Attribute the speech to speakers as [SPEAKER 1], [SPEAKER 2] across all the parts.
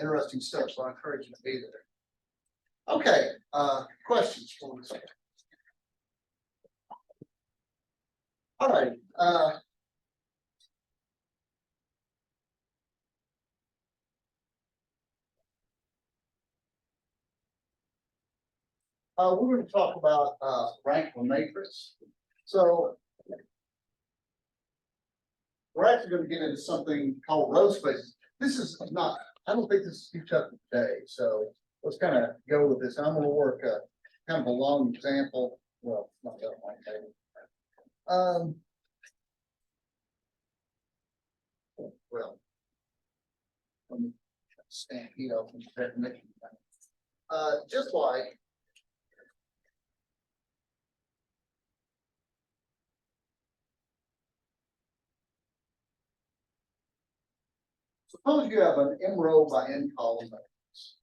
[SPEAKER 1] interesting stuff, so I encourage you to be there. Okay, questions for this? All right, we're going to talk about rank matrix. So we're actually going to get into something called row spaces. This is not, I don't think this is too tough today. So let's kind of go with this. I'm going to work kind of a long example. Well, not that long, maybe. Well, let me stand here from the definition. Just like suppose you have an M row by N column matrix.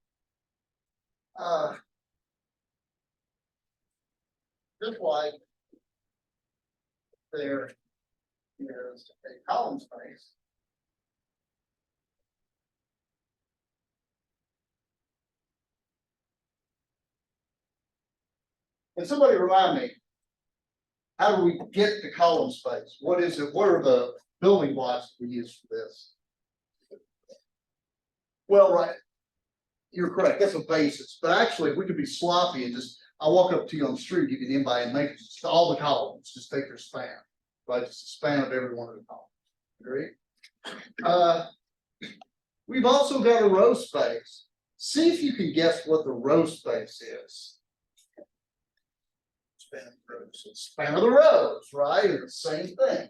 [SPEAKER 1] Just like there is a column space. And somebody remind me, how do we get the column space? What is it? What are the building blocks we use for this? Well, right. You're correct. That's a basis. But actually, we could be sloppy and just, I walk up to you on the street, give you an M by N matrix, just all the columns, just take their span, right? Just the span of every one of the columns. Agree? We've also got a row space. See if you can guess what the row space is. Span of the rows. It's span of the rows, right? It's the same thing.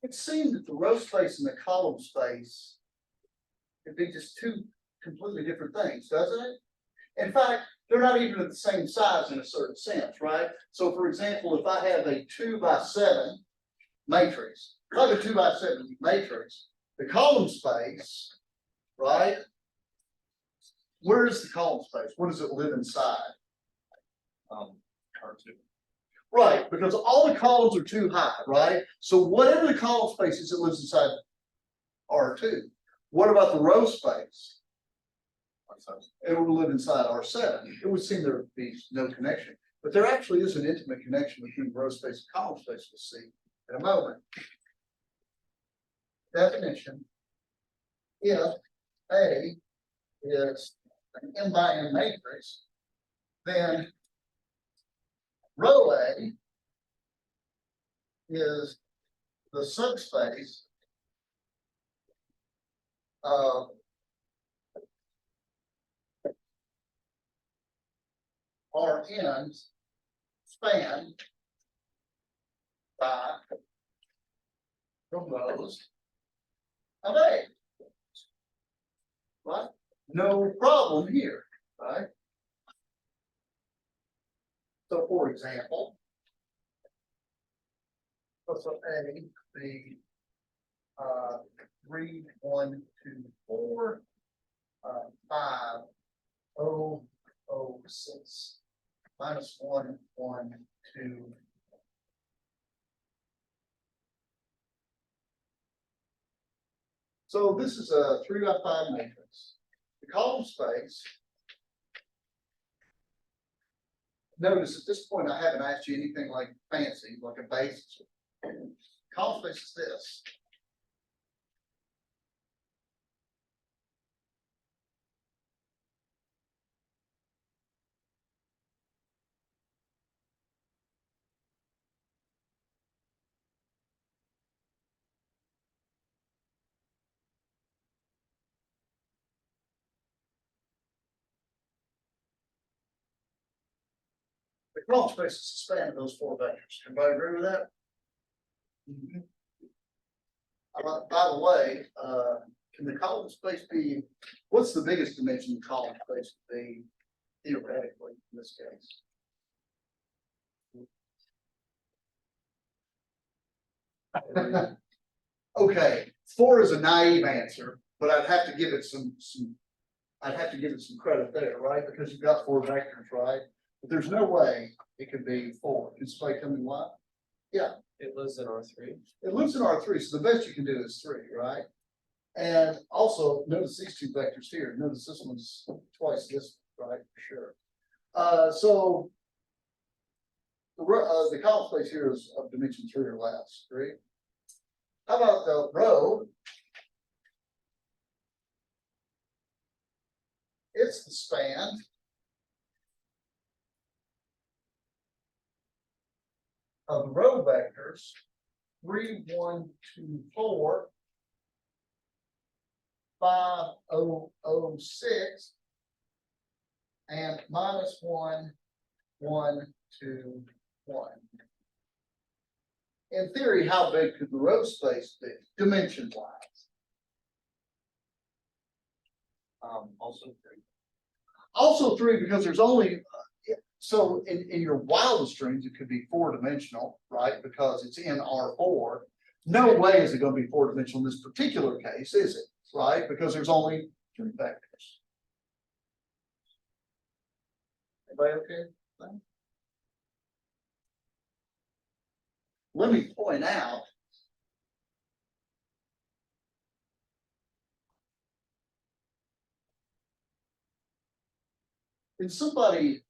[SPEAKER 1] It seems that the row space and the column space could be just two completely different things, doesn't it? In fact, they're not even of the same size in a certain sense, right? So for example, if I have a 2 by 7 matrix, if I have a 2 by 7 matrix, the column space, right? Where is the column space? What does it live inside? R2. Right, because all the columns are too high, right? So whatever the column space is, it lives inside R2. What about the row space? It would live inside R7. It would seem there would be no connection, but there actually is an intimate connection between row space and column space. We'll see in a moment. Definition: if A is an M by N matrix, then row A is the subspace of Rn spanned by the rows of A. Right? No problem here, right? So for example, let's let A be 3, 1, 2, 4, 5, 0, 0, 6, minus 1, 1, 2. So this is a 3 by 5 matrix. The column space. Notice at this point, I haven't asked you anything like fancy, like a basis. Column space is this. The column space is the span of those 4 vectors. Everybody agree with that? Mm-hmm. By the way, can the column space be, what's the biggest dimension the column space would be theoretically in this case? Okay, 4 is a naive answer, but I'd have to give it some credit there, right? Because you've got 4 vectors, right? But there's no way it could be 4. Can somebody tell me why? Yeah.
[SPEAKER 2] It lives in R3.
[SPEAKER 1] It lives in R3, so the best you can do is 3, right? And also notice these 2 vectors here. Notice this one's twice this, right? For sure. So the column space here is of dimension 3 or less. Great. How about the row? It's the span of the row vectors 3, 1, 2, 4, 5, 0, 0, 6, and minus 1, 1, 2, 1. In theory, how big could the row space be, dimension-wise?
[SPEAKER 2] Also 3.
[SPEAKER 1] Also 3, because there's only, so in your wildest dreams, it could be 4-dimensional, right? Because it's in R4. No way is it going to be 4-dimensional in this particular case, is it? Right? Because there's only 3 vectors. Everybody okay? Let me point out can somebody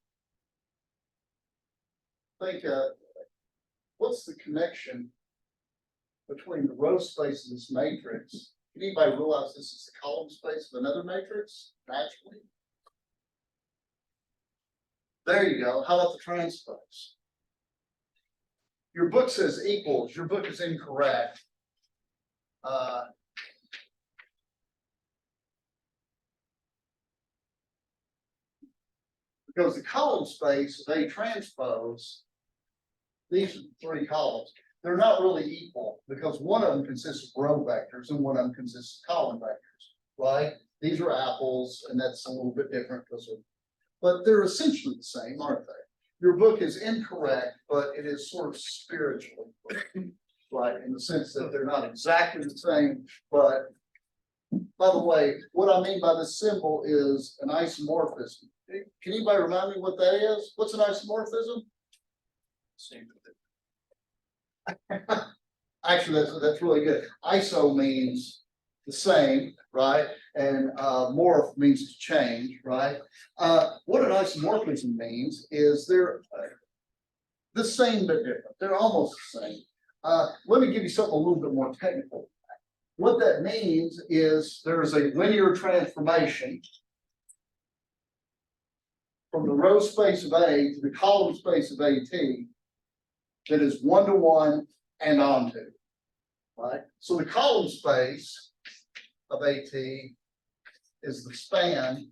[SPEAKER 1] think what's the connection between the row space of this matrix? Can anybody realize this is the column space of another matrix naturally? There you go. How about the transpose? Your book says equals. Your book is incorrect. Because the column space of A transpose, these are 3 columns. They're not really equal because one of them consists of row vectors and one of them consists of column vectors, right? These are apples, and that's a little bit different but they're essentially the same, aren't they? Your book is incorrect, but it is sort of spiritually correct, right? In the sense that they're not exactly the same, but by the way, what I mean by this symbol is an isomorphism. Can anybody remind me what that is? What's an isomorphism?
[SPEAKER 2] Same.
[SPEAKER 1] Actually, that's really good. Iso means the same, right? And morph means to change, right? What an isomorphism means is they're the same but different. They're almost the same. Let me give you something a little bit more technical. What that means is there's a linear transformation from the row space of A to the column space of AT that is 1-to-1 and onto, right? So the column space of AT is the span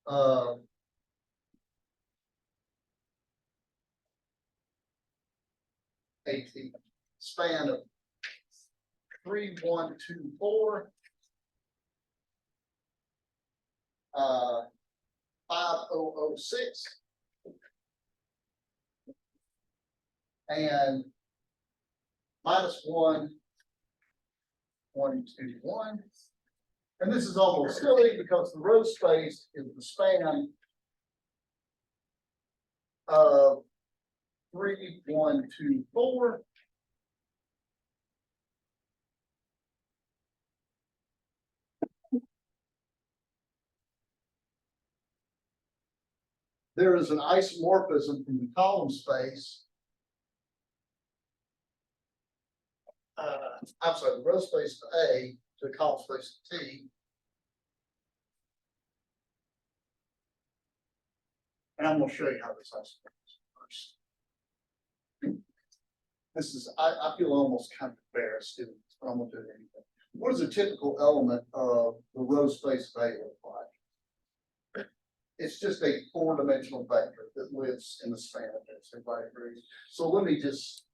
[SPEAKER 1] of AT, span of 3, 1, 2, 4, 5006, and minus 1, 1, 2, 1. And this is almost silly because the row space is the span of 3, 1, 2, 4. There is an isomorphism from the column space. I'm sorry, the row space of A to the column space of T. And I'm going to show you how this isomorphism works. This is, I feel almost kind of embarrassed doing this, but I'm going to do it anyway. What does a typical element of the row space of A look like? It's just a 4-dimensional vector that lives in the span of this. Everybody agrees? So let me just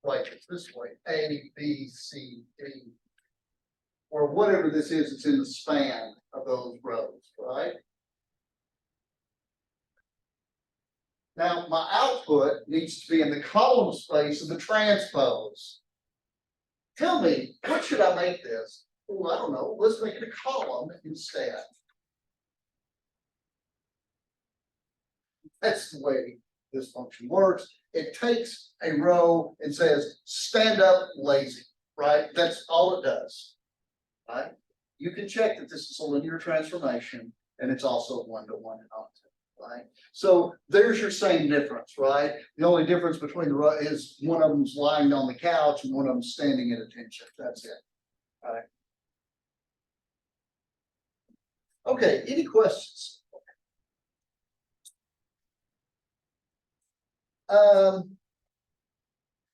[SPEAKER 1] write it this way: A, B, C, D, or whatever this is, it's in the span of those rows, right? Now, my output needs to be in the column space of the transpose. tell me, what should I make this? Well, I don't know, let's make it a column instead. That's the way this function works. It takes a row and says, stand up lazy, right? That's all it does, right? You can check that this is a linear transformation and it's also one-to-one and onto, right? So there's your same difference, right? The only difference between the row is one of them's lying on the couch and one of them's standing at attention. That's it, right? Okay, any questions?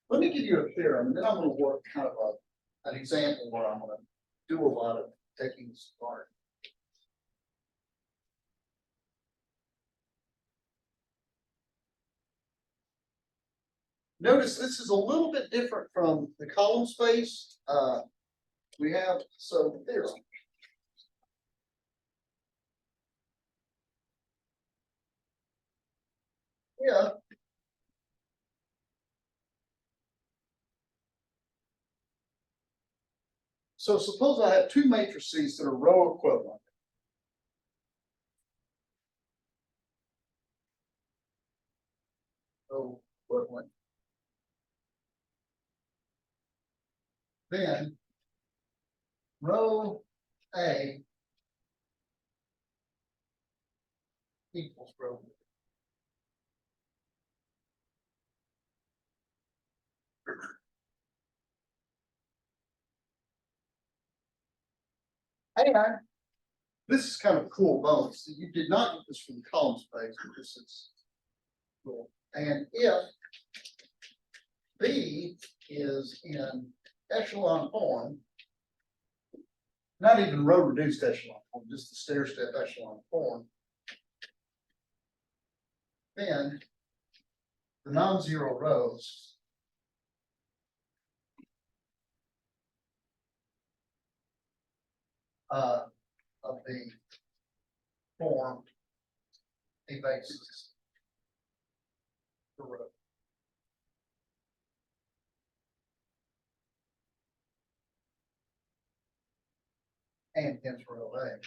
[SPEAKER 1] Let me give you a theorem, and then I'm going to work kind of an example where I'm going to do a lot of taking this apart. Notice this is a little bit different from the column space. We have so theorem. Yeah. So suppose I have two matrices that are row equivalent. Row equivalent. Then row A equals row B. And this is kind of a cool bonus. You did not get this from the column space, but this is cool. And if B is in echelon form, not even row reduced echelon form, just the stair step echelon form, then the non-zero rows of the form a basis for row. And hence row A.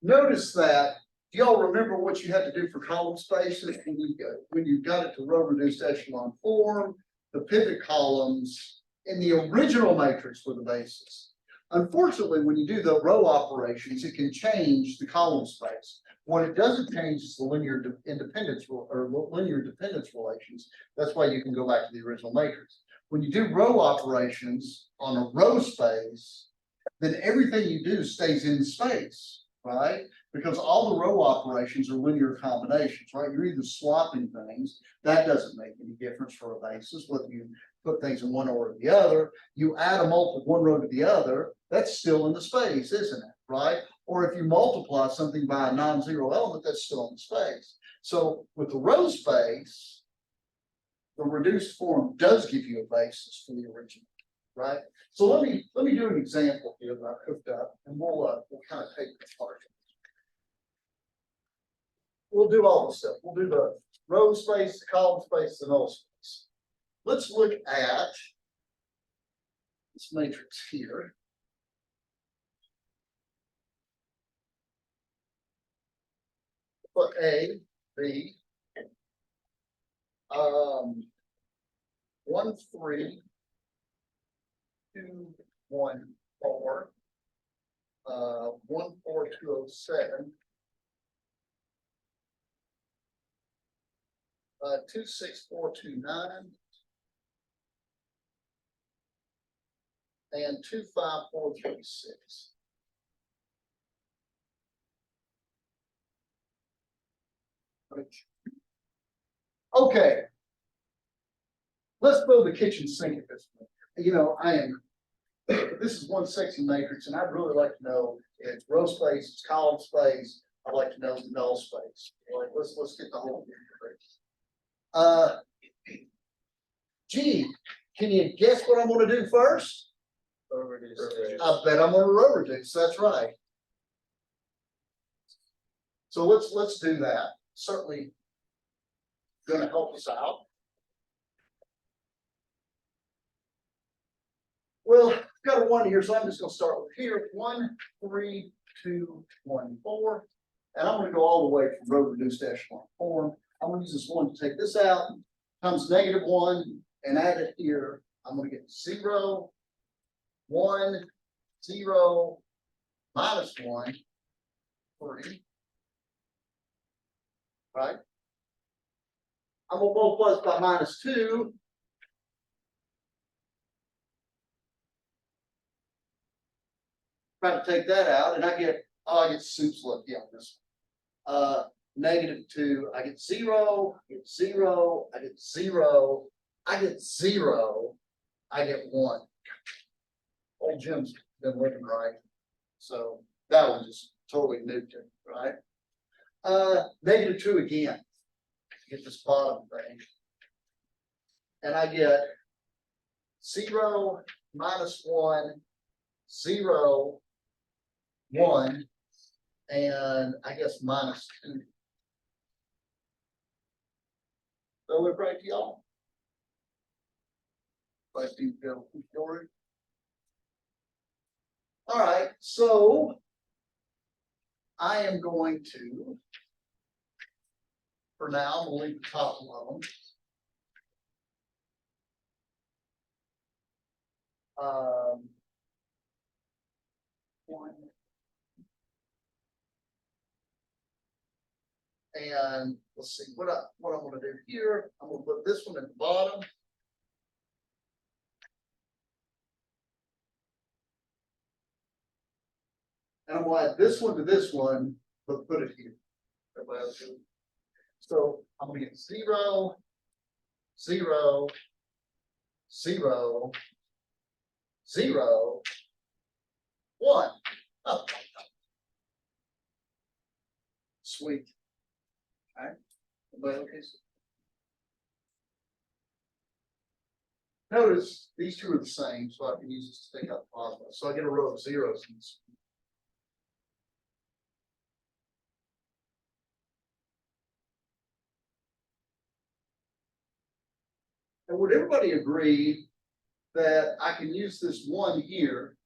[SPEAKER 1] Notice that, do y'all remember what you had to do for column spaces when you got it to row reduced echelon form? The pivot columns in the original matrix were the basis. Unfortunately, when you do the row operations, it can change the column space. What it doesn't change is the linear independence or linear dependence relations. That's why you can go back to the original matrix. When you do row operations on a row space, then everything you do stays in space, right? Because all the row operations are linear combinations, right? You're either swapping things. That doesn't make any difference for a basis, whether you put things in one order or the other. You add a multiple one row to the other, that's still in the space, isn't it? Right? Or if you multiply something by a non-zero element, that's still in the space. So with the row space, the reduced form does give you a basis for the original, right? So let me do an example here that I cooked up, and we'll kind of take this apart. We'll do all the stuff. We'll do the row space, the column space, the null space. Let's look at this matrix here. Put A, B, 1, 3, 2, 1, 4, 1, 4, 2, 0, 7, 2, 6, 4, 2, 9, and 2, 5, 4, 3, 6. Okay. Let's build the kitchen sink at this point. You know, this is one sexy matrix, and I'd really like to know it's row space, it's column space. I'd like to know the null space. Like, let's get the whole thing. Gee, can you guess what I'm going to do first? I bet I'm gonna row reduce, that's right. So let's do that, certainly gonna help us out. Well, I've got a 1 here, so I'm just gonna start with here, 1, 3, 2, 1, 4. And I'm gonna go all the way from row reduced to echelon form. I'm gonna use this 1 to take this out, times -1 and add it here. I'm gonna get 0, 1, 0, -1, 3. Right? I'm gonna multiply this by -2. Try to take that out, and I get soup's lucky on this one. -2, I get 0, I get 0, I get 0, I get 0, I get 1. Old Jim's been looking right. So that was just totally nuked it, right? -2 again. Get this bottom thing. And I get 0, -1, 0, 1, and I guess -2. So look right to y'all. Let's do Bill story. All right, so I am going to, for now, I'm gonna leave the top alone. One. And let's see what I'm gonna do here. I'm gonna put this one at the bottom. And I'm gonna add this one to this one, but put it here. Everybody else good? So I'm gonna get 0, 0, 0, 0, 1. Oh. Sweet. All right. Everybody okay? Notice these two are the same, so I can use this to take out the plasma. So I get a row of zeros in this. And would everybody agree that I can use this 1 here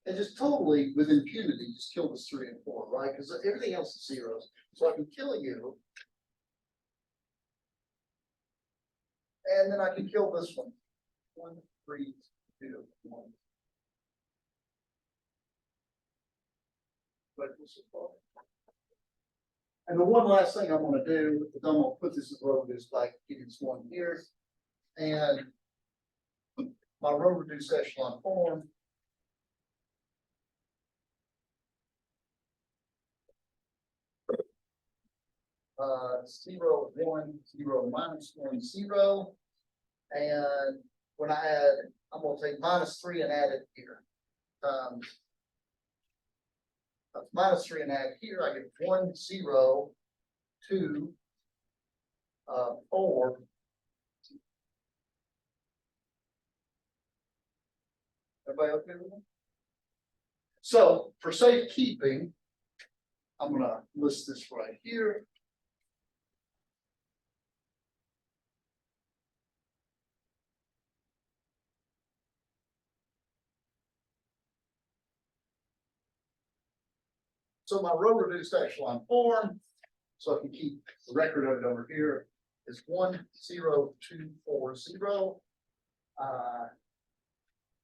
[SPEAKER 1] and just totally with impunity just kill this 3 and 4, right? Because everything else is zeros. So I can kill you. And then I can kill this one. 1, 3, 2, 1. But this is far. And the one last thing I'm gonna do is I'm gonna put this as row reduced by getting this 1 here. And my row reduced echelon form. 0, 1, 0, -1, 0. And when I add, I'm gonna take -3 and add it here. -3 and add here, I get 1, 0, 2, 4. Everybody okay with that? So for safekeeping, I'm gonna list this right here. So my row reduced echelon form, so I can keep the record of it over here, is 1, 0, 2, 4, 0.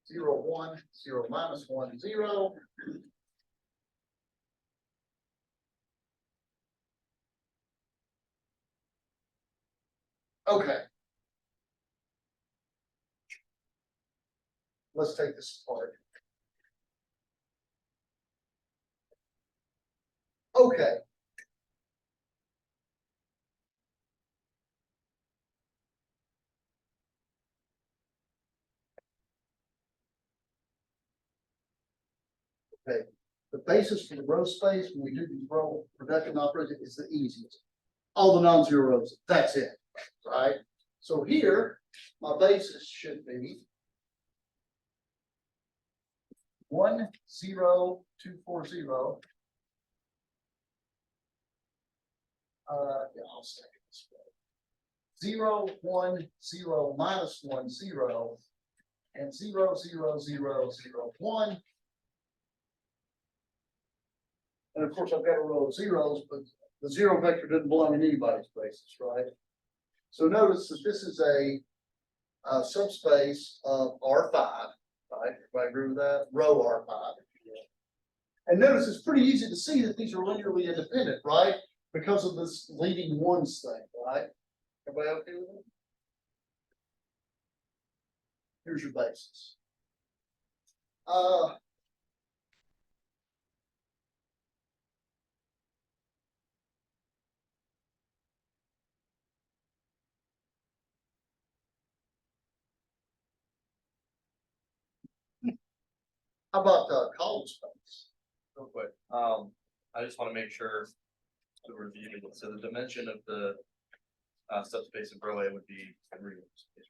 [SPEAKER 1] 0, 1, 0, -1, 0. Okay. Let's take this apart. Okay. Okay. The basis for the row space when we do these row production operations is the easiest. All the non-zero rows, that's it, right? So here, my basis should be 1, 0, 2, 4, 0. Yeah, I'll stack it this way. 0, 1, 0, minus 1, 0, and 0, 0, 0, 0, 1. And of course, I've got a row of zeros, but the zero vector doesn't belong in anybody's basis, right? So notice that this is a subspace of R5, right? Everybody agree with that? Row R5. And notice it's pretty easy to see that these are linearly independent, right? Because of this leading ones thing, right? Everybody okay with it? Here's your basis. How about column space?
[SPEAKER 2] Real quick, I just wanna make sure to review, so the dimension of the subspace of Berle would be 3,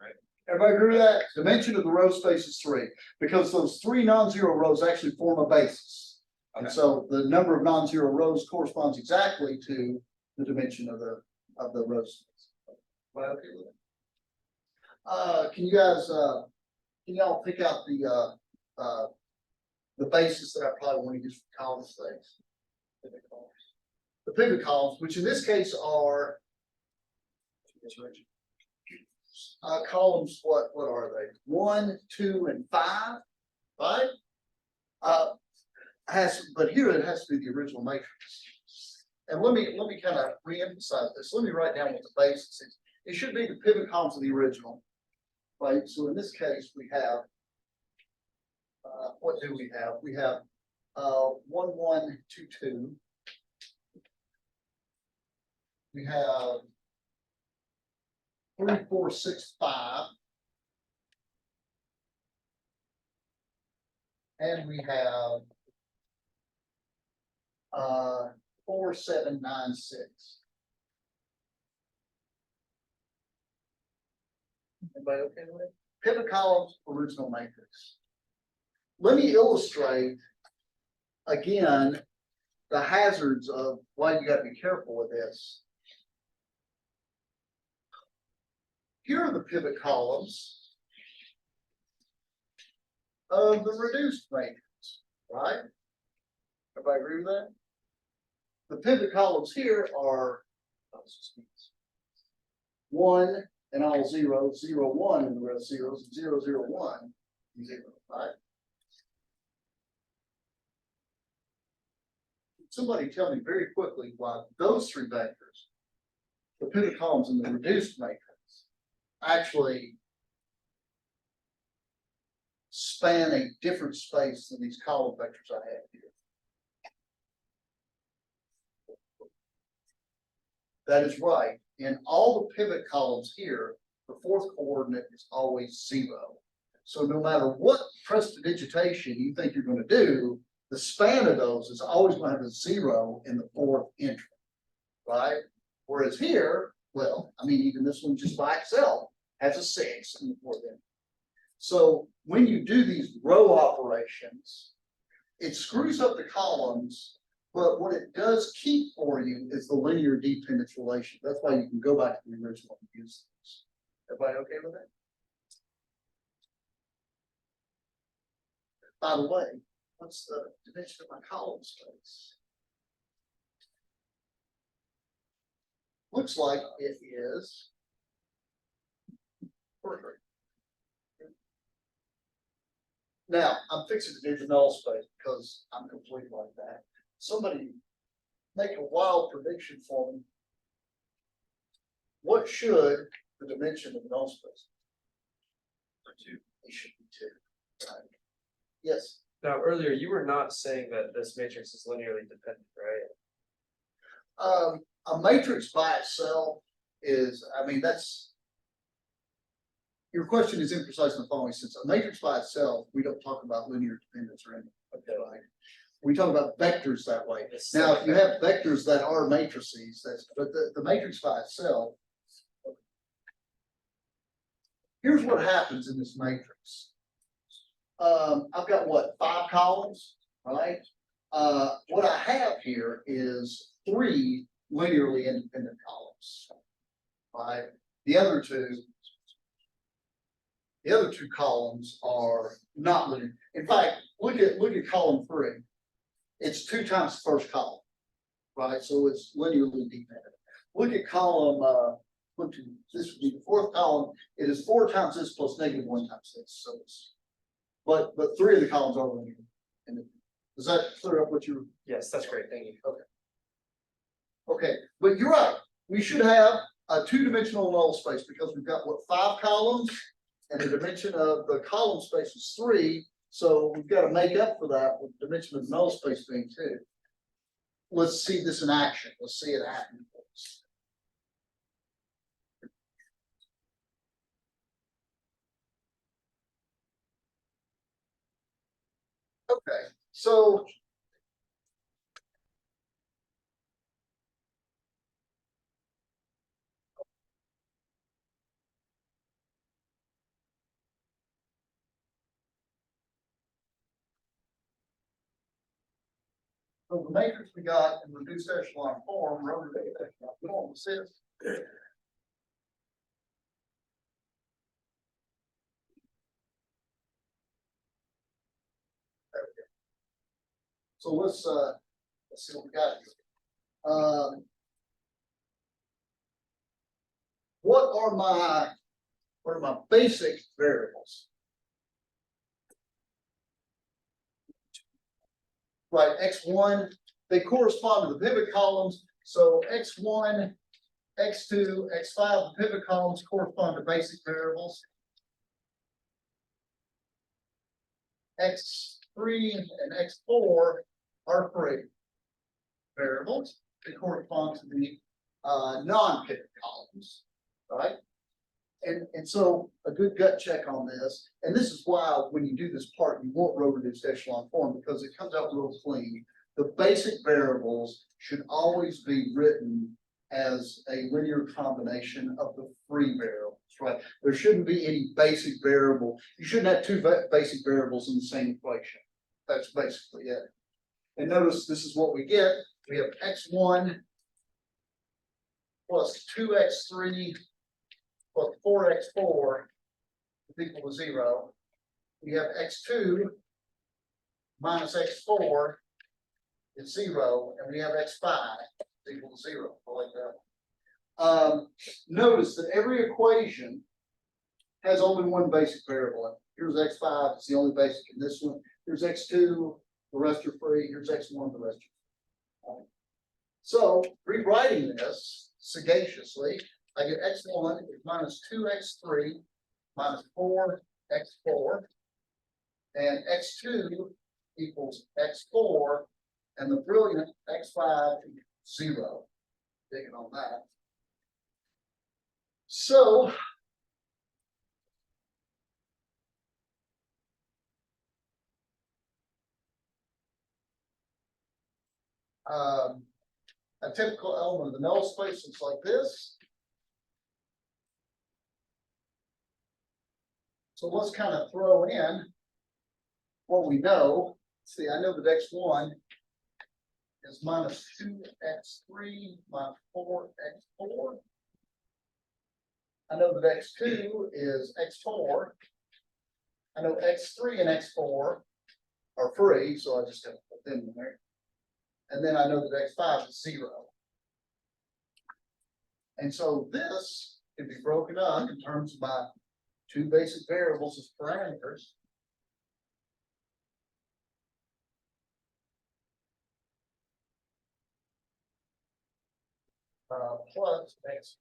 [SPEAKER 2] right?
[SPEAKER 1] Everybody agree with that? Dimension of the row space is 3, because those 3 non-zero rows actually form a basis. And
[SPEAKER 2] Okay.
[SPEAKER 1] so the number of non-zero rows corresponds exactly to the dimension of the row space. Everybody okay with it? Can you guys, can y'all pick out the basis that I probably want to use for column space? The pivot columns, which in this case are columns, what are they? 1, 2, and 5, right? But here it has to be the original matrix. And let me kind of reemphasize this. Let me write down what the basis is. It should be the pivot columns of the original, right? So in this case, we have, what do we have? We have 1, 1, 2, 2. We have 3, 4, 6, 5. And we have 4, 7, 9, 6. Everybody okay with it? Pivot columns, original matrix. Let me illustrate again the hazards of why you got to be careful with this. Here are the pivot columns of the reduced matrix, right? Everybody agree with that? The pivot columns here are 1 and all zeros, 0, 1 and the rest zeros, 0, 0, 1, 0, right? Somebody tell me very quickly why those 3 vectors, the pivot columns in the reduced matrix, actually span a different space than these column vectors I have here. That is right. In all the pivot columns here, the 4th coordinate is always 0. So no matter what prestidigitation you think you're going to do, the span of those is always going to have a 0 in the 4th entry, right? Whereas here, well, I mean, even this one just by itself has a 6 in the 4th entry. So when you do these row operations, it screws up the columns, but what it does keep for you is the linear dependence relation. That's why you can go back to the original and use this. Everybody okay with that? By the way, what's the dimension of my column space? Looks like it is perfect. Now, I'm fixing to do the null space because I'm complete like that. Somebody make a wild prediction for me. What should the dimension of the null space be? 2. It should be 2. Right. Yes.
[SPEAKER 3] Now, earlier, you were not saying that this matrix is linearly dependent, right?
[SPEAKER 1] A matrix by itself is, I mean, that's, your question is imprecise in the following sense. A matrix by itself, we don't talk about linear dependence or anything. Okay, right? We talk about vectors that way. Now, if you have vectors that are matrices, that's, but the matrix by itself, here's what happens in this matrix. I've got what, 5 columns, right? What I have here is 3 linearly independent columns. Right, the other two columns are not linear. In fact, look at column 3. It's 2 times the first column, right? So it's linearly dependent. Look at column, this would be the 4th column. It is 4 times this plus negative 1 times this. So it's, but 3 of the columns are linear. And does that clear up what you're?
[SPEAKER 3] Yes, that's great, thank you.
[SPEAKER 1] Okay, but you're right. We should have a 2-dimensional null space because we've got what, 5 columns, and the dimension of the column space is 3. So we've got to make up for that with the dimension of the null space being 2. Let's see this in action. Let's see it happen. Okay, so the matrix we got in reduced echelon form, rubber echelon form, was this. So let's see what we got here. What are my basic variables? Right, X1, they correspond to the pivot columns. So X1, X2, X5, the pivot columns correspond to basic variables. X3 and X4 are free variables. They correspond to the non-pivot columns, right? And so a good gut check on this, and this is why when you do this part, you want row reduced echelon form because it comes out real clean. The basic variables should always be written as a linear combination of the free variables, right? There shouldn't be any basic variable. You shouldn't have 2 basic variables in the same equation. That's basically it. And notice this is what we get. We have X1 plus 2X3 plus 4X4 is equal to 0. We have X2 minus X4 is 0, and we have X5 is equal to 0. I like that. Notice that every equation has only one basic variable in it. Here's X5, it's the only basic in this one. Here's X2, the rest are free. Here's X1, the rest are free. So rewriting this sagaciously, I get X1 is minus 2X3 minus 4X4, and X2 equals X4, and the brilliant X5 equals 0. Digging on that. So a typical element of the null space looks like this. So let's kind of throw in what we know. See, I know that X1 is minus 2X3 minus 4X4. I know that X2 is X4. I know X3 and X4 are free, so I just have to put them in there. And then I know that X5 is 0. And so this can be broken up in terms of my 2 basic variables as parameters. Plus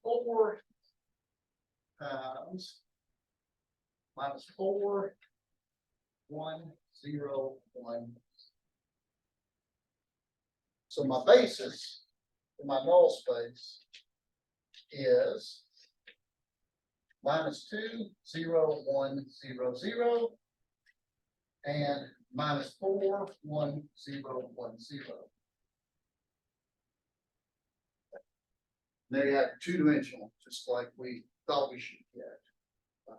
[SPEAKER 1] X4 times minus 4, 1, 0, 1. So my basis for my null space is minus 2, 0, 1, 0, 0, and minus 4, 1, 0, 1, 0. There you have 2-dimensional, just like we thought we should get. Right?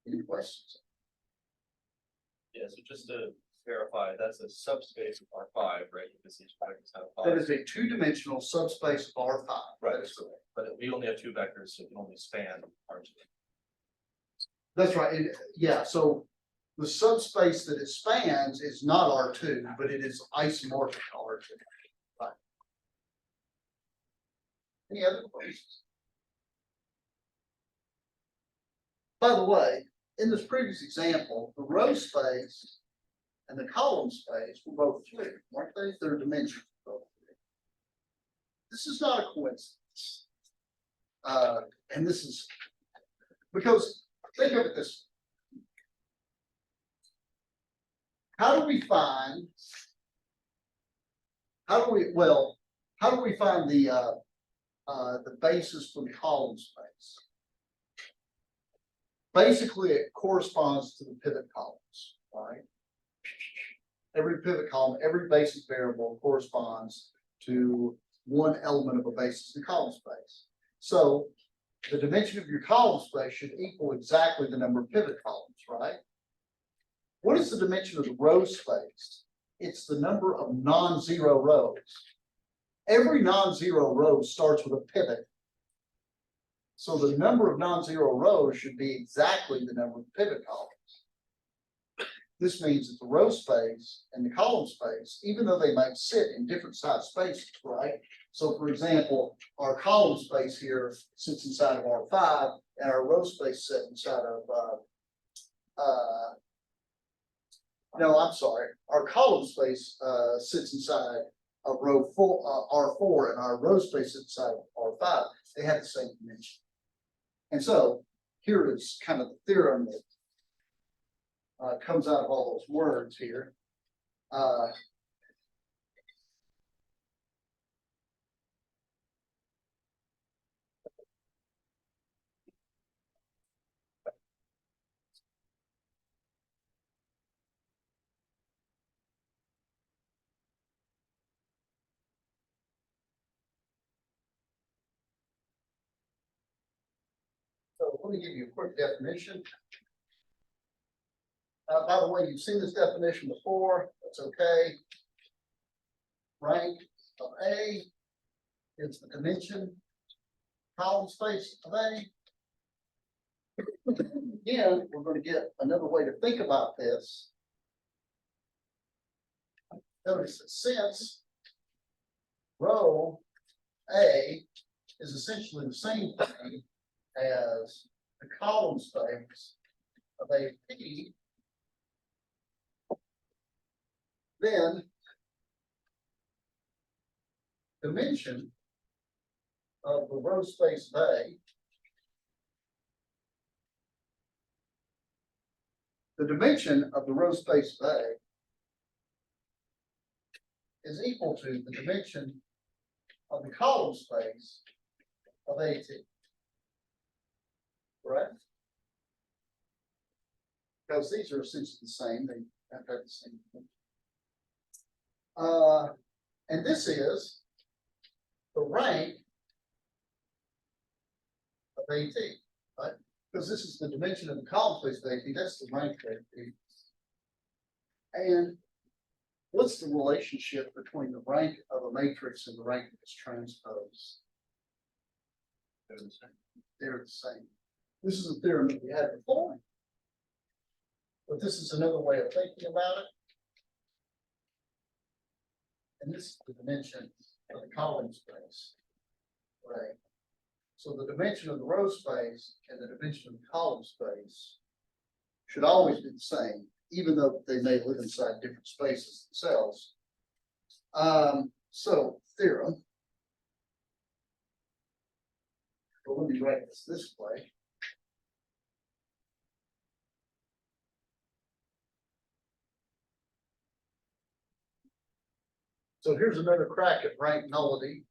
[SPEAKER 1] Any questions?
[SPEAKER 2] Yeah, so just to verify, that's a subspace of R five, right? Because each vector's have
[SPEAKER 1] That
[SPEAKER 2] five.
[SPEAKER 1] is a two-dimensional subspace of R five.
[SPEAKER 2] Right.
[SPEAKER 1] That is correct.
[SPEAKER 2] But we only have two vectors, so it can only span R two.
[SPEAKER 1] That's right, yeah, so the subspace that it spans is not R two, but it is isomorphic to R two. Right. Any other questions? By the way, in this previous example, the row space and the column space were both three, weren't they? Their dimensions were both three. This is not a coincidence. And this is because think of it this way. How do we find the basis for the column space? Basically, it corresponds to the pivot columns, right? Every pivot column, every basis variable corresponds to one element of a basis in column space. So the dimension of your column space should equal exactly the number of pivot columns, right? What is the dimension of the row space? It's the number of non-zero rows. Every non-zero row starts with a pivot. So the number of non-zero rows should be exactly the number of pivot columns. This means that the row space and the column space, even though they might sit in different size spaces, right? So for example, our column space here sits inside of R5 and our row space sits inside of, no, I'm sorry, our column space sits inside of row R4 and our row space sits inside of R5. They have the same dimension. And so here is kind of the theorem that comes out of all those words here. So let me give you a quick definition. By the way, you've seen this definition before. That's okay. Rank of A is the dimension column space of A. Again, we're going to get another way to think about this. Notice that since row A is essentially the same thing as the column space of AP, then dimension of the row space of A, the dimension of the row space of A is equal to the dimension of the column space of AT. Correct? Because these are essentially the same, they have to have the same thing. And this is the rank of AT, right? Because this is the dimension of the column space of AT, that's the rank of AT. And what's the relationship between the rank of a matrix and the rank of its transpose?
[SPEAKER 2] They're the same.
[SPEAKER 1] They're the same. This is a theorem that we had before. But this is another way of thinking about it. And this is the dimension of the column space. Right. So the dimension of the row space and the dimension of the column space should always be the same, even though they may live inside different spaces themselves. So theorem. Well, let me write this way. So here's another crack at rank nullity.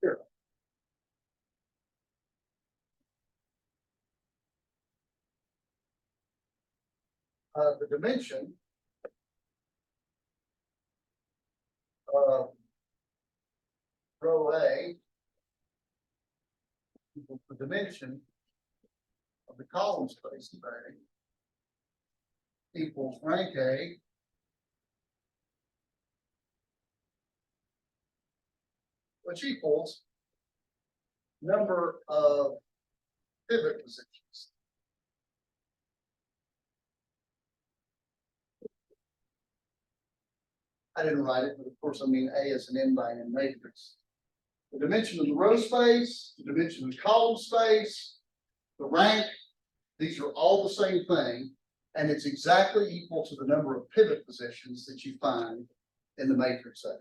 [SPEAKER 1] Here. the dimension of row A equals the dimension of the column space of A equals rank A which equals number of pivot positions. I didn't write it, but of course, I mean A is an n by n matrix. The dimension of the row space, the dimension of the column space, the rank, these are all the same thing, and it's exactly equal to the number of pivot positions that you find in the matrix A.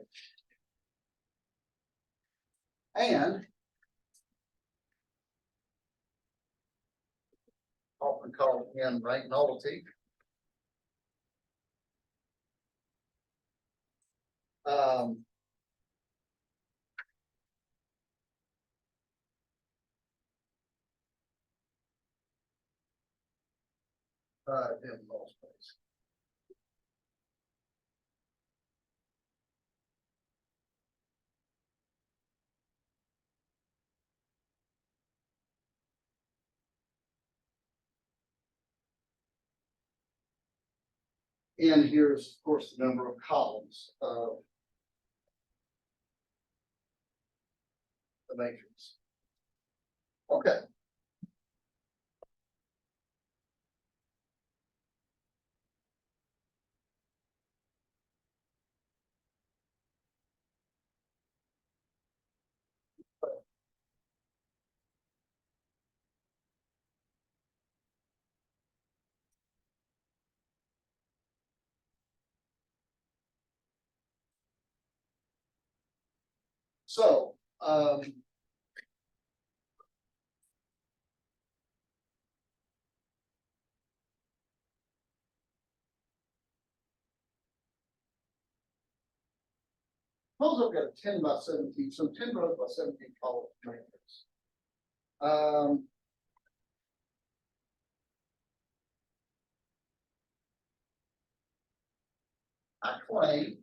[SPEAKER 1] And often called in rank nullity. In null space. And here is, of course, the number of columns of the matrix. Okay. So, suppose I've got a 10 by 17, so 10 rows by 17 column matrix. I claim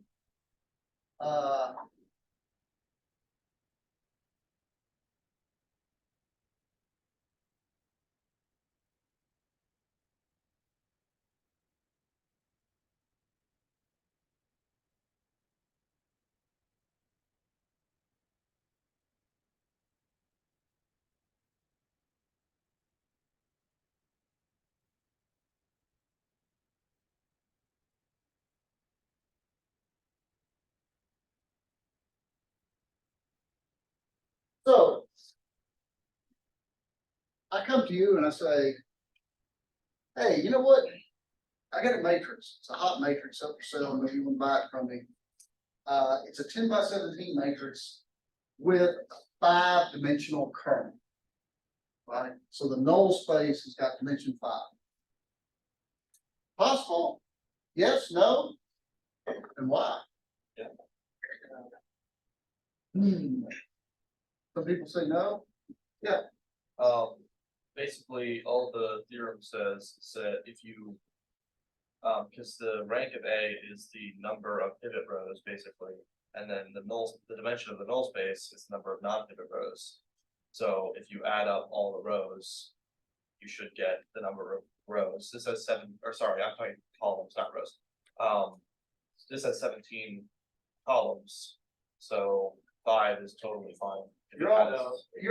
[SPEAKER 1] so I come to you and I say, hey, you know what? I got a matrix. It's a hot matrix up for sale. Maybe you want to buy it from me. It's a 10 by 17 matrix with a 5-dimensional kernel. Right? So the null space has got dimension 5. Possible? Yes, no? And why?
[SPEAKER 2] Yeah.
[SPEAKER 1] Some people say no.
[SPEAKER 2] Basically, all the theorem says is that if you, because the rank of A is the number of pivot rows, basically, and then the dimension of the null space is the number of non-pivot rows. So if you add up all the rows, you should get the number of rows. This has 7, or sorry, I'm talking columns, not rows. This has 17 columns, so 5 is totally fine.
[SPEAKER 1] You're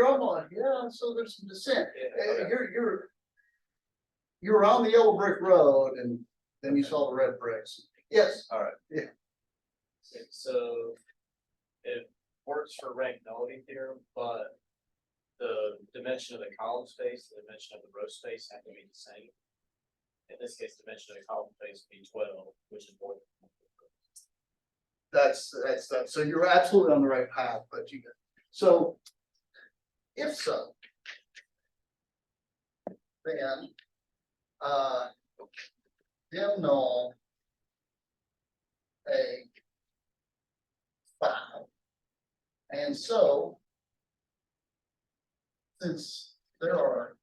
[SPEAKER 1] almost, yeah, so there's some dissent.
[SPEAKER 2] Okay.
[SPEAKER 1] You're on the yellow brick road and then you saw the red bricks. Yes.
[SPEAKER 2] All right.
[SPEAKER 1] Yeah.
[SPEAKER 3] So it works for rank nullity theorem, but the dimension of the column space, the dimension of the row space have to be the same. In this case, the dimension of the column space would be 12, which is more than.
[SPEAKER 1] That's that. So you're absolutely on the right path, but you, so if so, then dim null a 5. And so since there are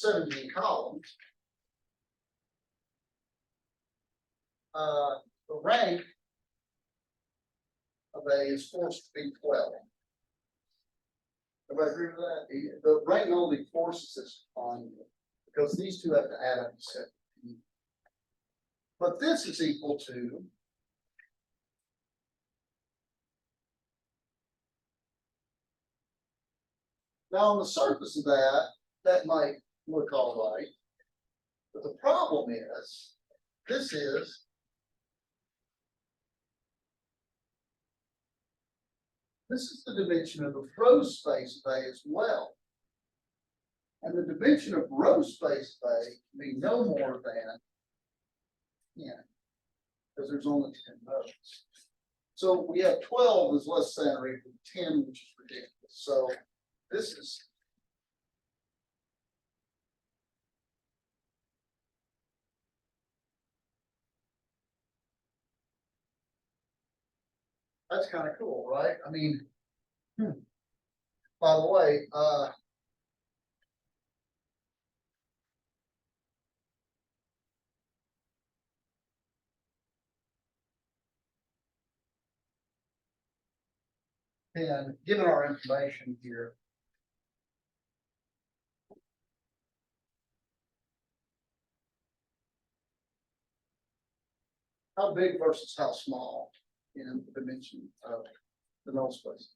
[SPEAKER 1] 17 columns. The rank of A is forced to be 12. Everybody agree with that? The rank only forces this on you because these two have to add up to 17. But this is equal to now on the surface of that, that might look all right. But the problem is, this is the dimension of the row space of A as well. And the dimension of row space of A can be no more than 10, because there's only 10 rows. So we have 12 is less than or equal to 10, which is ridiculous. So this is that's kind of cool, right? I mean, by the way, and given our information here, how big versus how small in the dimension of the null space?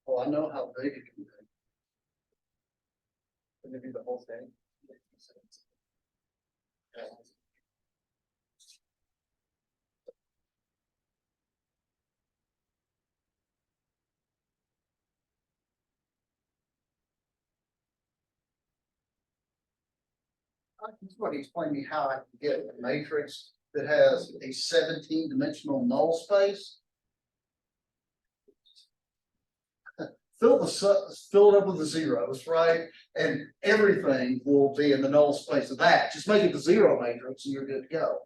[SPEAKER 1] Well, I know how big it can be. Can it be the whole thing? Somebody explain me how I can get a matrix that has a 17-dimensional null space. Fill it up with the zeros, right? And everything will be in the null space of that. Just make it the zero matrix and you're good to go.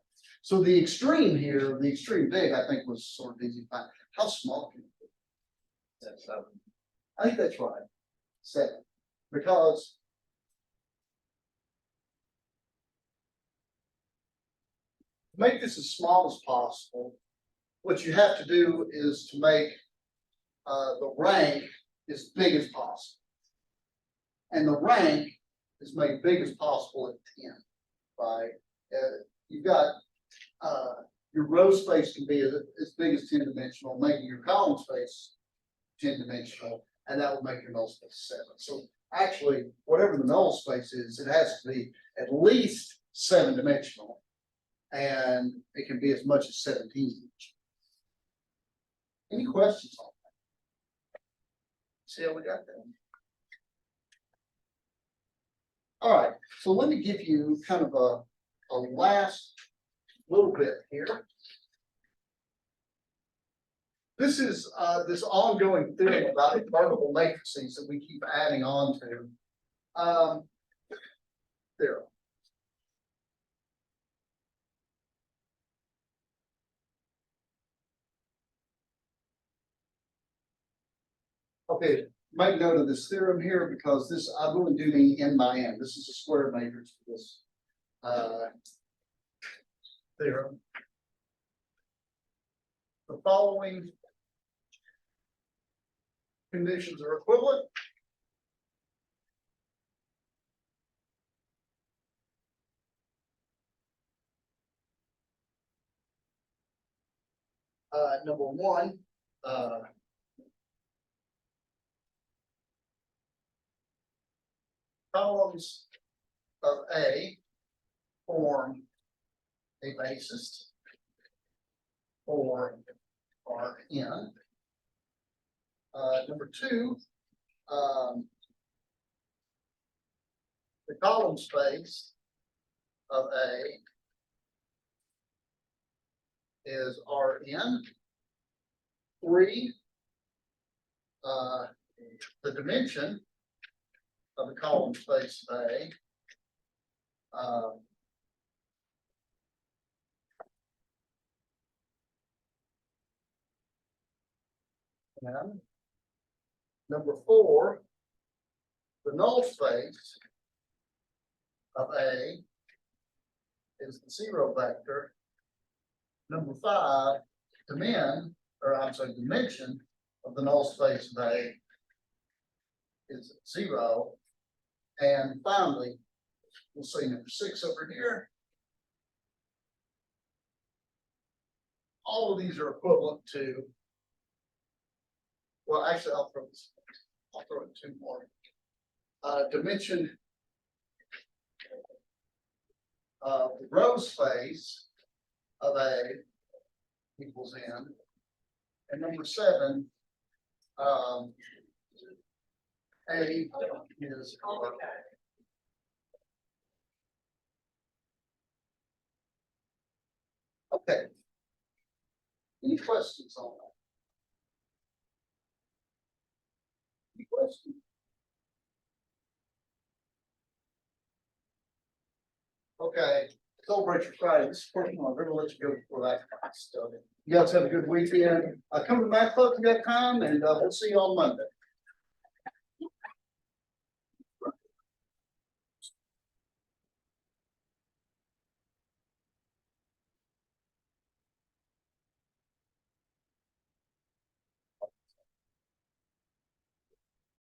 [SPEAKER 1] So the extreme here, the extreme big, I think was sort of easy to find. How small can it be?
[SPEAKER 2] That's 7.
[SPEAKER 1] I think that's right. 7. Because to make this as small as possible, what you have to do is to make the rank as big as possible. And the rank is made big as possible at 10, right? You've got your row space can be as big as 10-dimensional, making your column space 10-dimensional, and that will make your null space 7. So actually, whatever the null space is, it has to be at least 7-dimensional, and it can be as much as 17. Any questions on that? See how we got that? All right, so let me give you kind of a last little bit here. This is this ongoing theorem about invertible matrices that we keep adding on to. There. Okay, make note of this theorem here because this I really do mean n by n. This is a square matrix for this theorem. The following conditions are equivalent. Number one, columns of A form a basis for Rn. Number two, the column space of A is Rn. 3, the dimension of the column space of A And number 4, the null space of A is the 0 vector. Number 5, dimension of the null space of A is 0. And finally, we'll see number 6 over here. All of these are equivalent to, well, actually, I'll throw in 2 more. Dimension of the row space of A equals N. And number 7, A is R. Okay. Any questions on that? Any questions? Okay, celebrate your Friday. This is personal. I'm gonna let you go before that stuff. You guys have a good weekend. Come to Mac Club if you got time, and we'll see you on Monday.